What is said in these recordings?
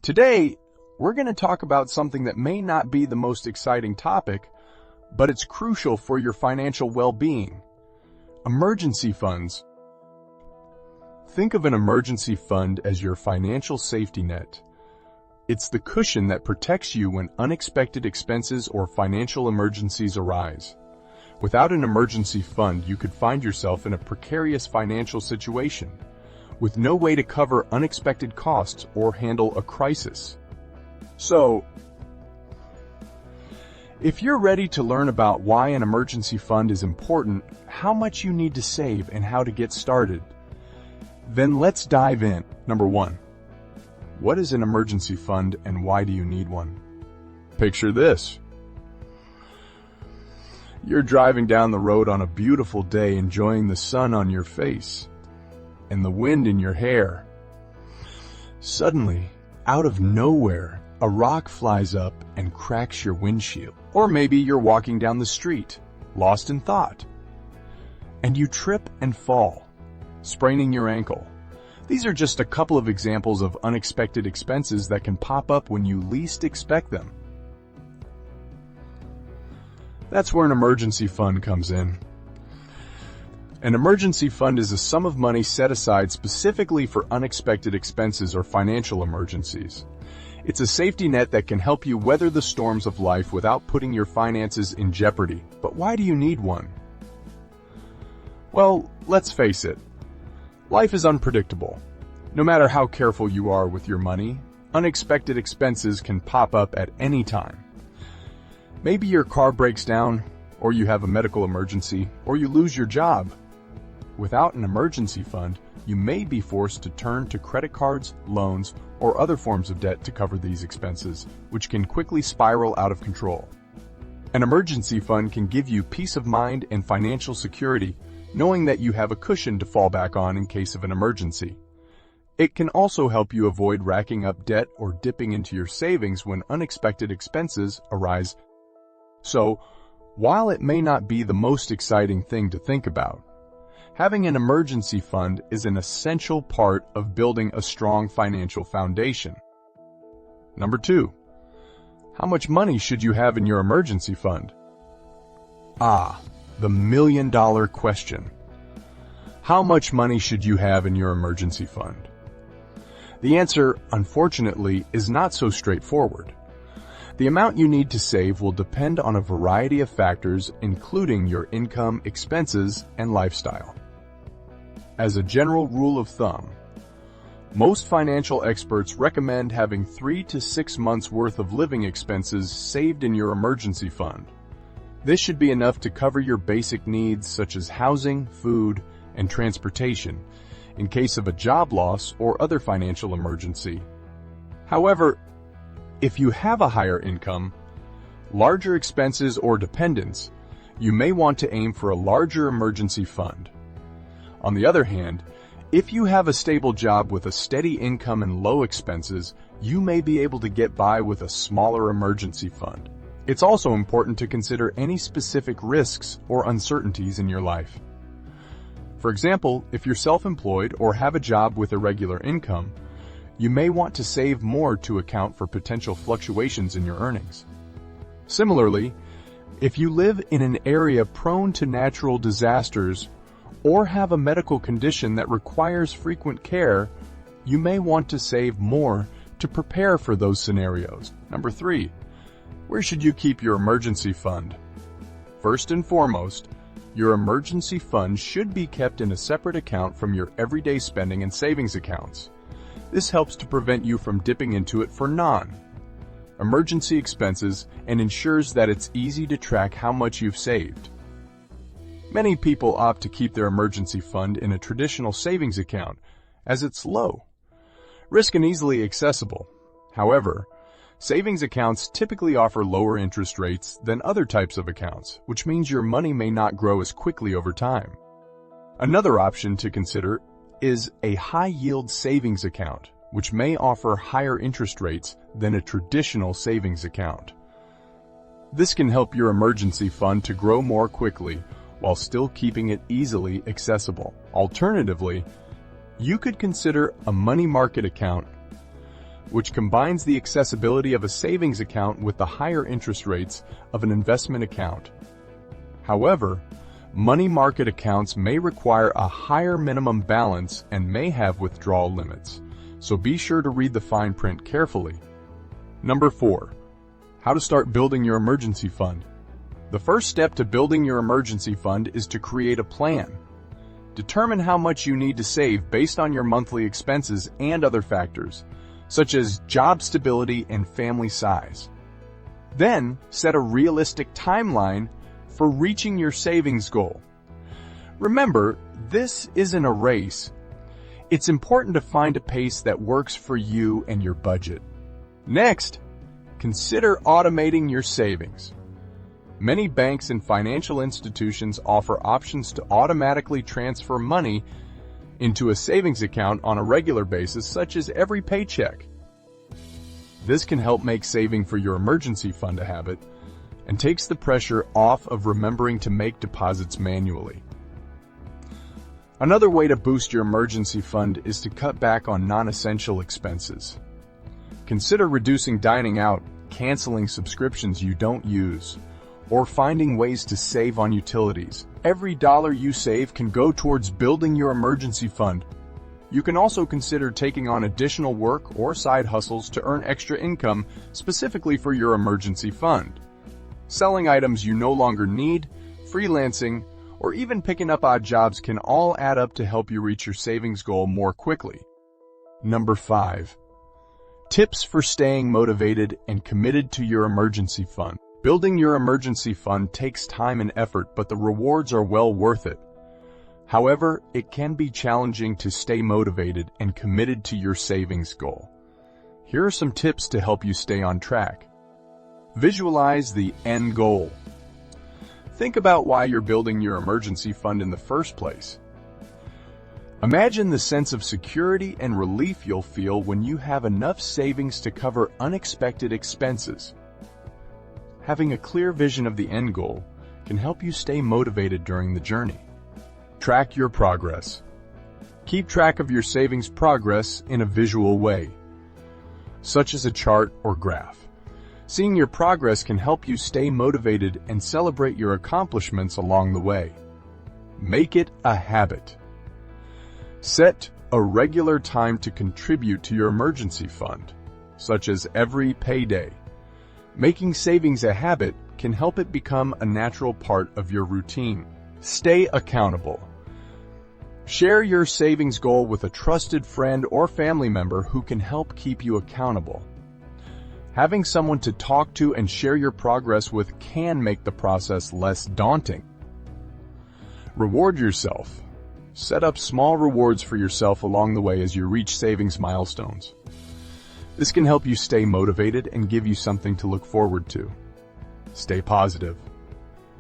Today, we're going to talk about something that may not be the most exciting topic, but it's crucial for your financial well-being. Emergency funds. Think of an emergency fund as your financial safety net. It's the cushion that protects you when unexpected expenses or financial emergencies arise. Without an emergency fund, you could find yourself in a precarious financial situation, with no way to cover unexpected costs or handle a crisis. So, if you're ready to learn about why an emergency fund is important, how much you need to save, and how to get started, then let's dive in. Number 1. What is an emergency fund and why do you need one? Picture this. You're driving down the road on a beautiful day, enjoying the sun on your face and the wind in your hair. Suddenly, out of nowhere, a rock flies up and cracks your windshield. Or maybe you're walking down the street, lost in thought, and you trip and fall, spraining your ankle. These are just a couple of examples of unexpected expenses that can pop up when you least expect them. That's where an emergency fund comes in. An emergency fund is a sum of money set aside specifically for unexpected expenses or financial emergencies. It's a safety net that can help you weather the storms of life without putting your finances in jeopardy. But why do you need one? Well, let's face it. Life is unpredictable. No matter how careful you are with your money, unexpected expenses can pop up at any time. Maybe your car breaks down, or you have a medical emergency, or you lose your job. Without an emergency fund, you may be forced to turn to credit cards, loans, or other forms of debt to cover these expenses, which can quickly spiral out of control. An emergency fund can give you peace of mind and financial security, knowing that you have a cushion to fall back on in case of an emergency. It can also help you avoid racking up debt or dipping into your savings when unexpected expenses arise. So, while it may not be the most exciting thing to think about, having an emergency fund is an essential part of building a strong financial foundation. Number 2. How much money should you have in your emergency fund? The million-dollar question. How much money should you have in your emergency fund? The answer, unfortunately, is not so straightforward. The amount you need to save will depend on a variety of factors, including your income, expenses, and lifestyle. As a general rule of thumb, most financial experts recommend having 3 to 6 months' worth of living expenses saved in your emergency fund. This should be enough to cover your basic needs such as housing, food, and transportation in case of a job loss or other financial emergency. However, if you have a higher income, larger expenses, or dependents, you may want to aim for a larger emergency fund. On the other hand, if you have a stable job with a steady income and low expenses, you may be able to get by with a smaller emergency fund. It's also important to consider any specific risks or uncertainties in your life. For example, if you're self-employed or have a job with irregular income, you may want to save more to account for potential fluctuations in your earnings. Similarly, if you live in an area prone to natural disasters or have a medical condition that requires frequent care, you may want to save more to prepare for those scenarios. Number 3, where should you keep your emergency fund? First and foremost, your emergency fund should be kept in a separate account from your everyday spending and savings accounts. This helps to prevent you from dipping into it for non-emergency expenses and ensures that it's easy to track how much you've saved. Many people opt to keep their emergency fund in a traditional savings account as it's low risk and easily accessible. However, savings accounts typically offer lower interest rates than other types of accounts, which means your money may not grow as quickly over time. Another option to consider is a high-yield savings account, which may offer higher interest rates than a traditional savings account. This can help your emergency fund to grow more quickly while still keeping it easily accessible. Alternatively, you could consider a money market account, which combines the accessibility of a savings account with the higher interest rates of an investment account. However, money market accounts may require a higher minimum balance and may have withdrawal limits, so be sure to read the fine print carefully. Number 4. How to start building your emergency fund. The first step to building your emergency fund is to create a plan. Determine how much you need to save based on your monthly expenses and other factors, such as job stability and family size. Then, set a realistic timeline for reaching your savings goal. Remember, this isn't a race. It's important to find a pace that works for you and your budget. Next, consider automating your savings. Many banks and financial institutions offer options to automatically transfer money into a savings account on a regular basis, such as every paycheck. This can help make saving for your emergency fund a habit and takes the pressure off of remembering to make deposits manually. Another way to boost your emergency fund is to cut back on non-essential expenses. Consider reducing dining out, canceling subscriptions you don't use, or finding ways to save on utilities. Every dollar you save can go towards building your emergency fund. You can also consider taking on additional work or side hustles to earn extra income specifically for your emergency fund. Selling items you no longer need, freelancing, or even picking up odd jobs can all add up to help you reach your savings goal more quickly. Number 5. Tips for staying motivated and committed to your emergency fund. Building your emergency fund takes time and effort, but the rewards are well worth it. However, it can be challenging to stay motivated and committed to your savings goal. Here are some tips to help you stay on track. Visualize the end goal. Think about why you're building your emergency fund in the first place. Imagine the sense of security and relief you'll feel when you have enough savings to cover unexpected expenses. Having a clear vision of the end goal can help you stay motivated during the journey. Track your progress. Keep track of your savings progress in a visual way, such as a chart or graph. Seeing your progress can help you stay motivated and celebrate your accomplishments along the way. Make it a habit. Set a regular time to contribute to your emergency fund, such as every payday. Making savings a habit can help it become a natural part of your routine. Stay accountable. Share your savings goal with a trusted friend or family member who can help keep you accountable. Having someone to talk to and share your progress with can make the process less daunting. Reward yourself. Set up small rewards for yourself along the way as you reach savings milestones. This can help you stay motivated and give you something to look forward to. Stay positive.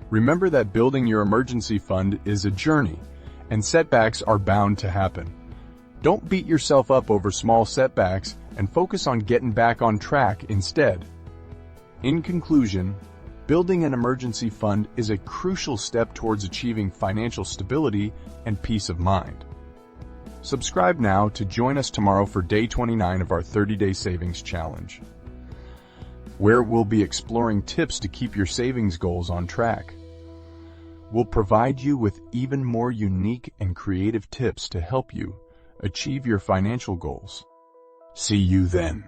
Remember that building your emergency fund is a journey, and setbacks are bound to happen. Don't beat yourself up over small setbacks and focus on getting back on track instead. In conclusion, building an emergency fund is a crucial step towards achieving financial stability and peace of mind. Subscribe now to join us tomorrow for day 29 of our 30-day savings challenge, where we'll be exploring tips to keep your savings goals on track. We'll provide you with even more unique and creative tips to help you achieve your financial goals. See you then.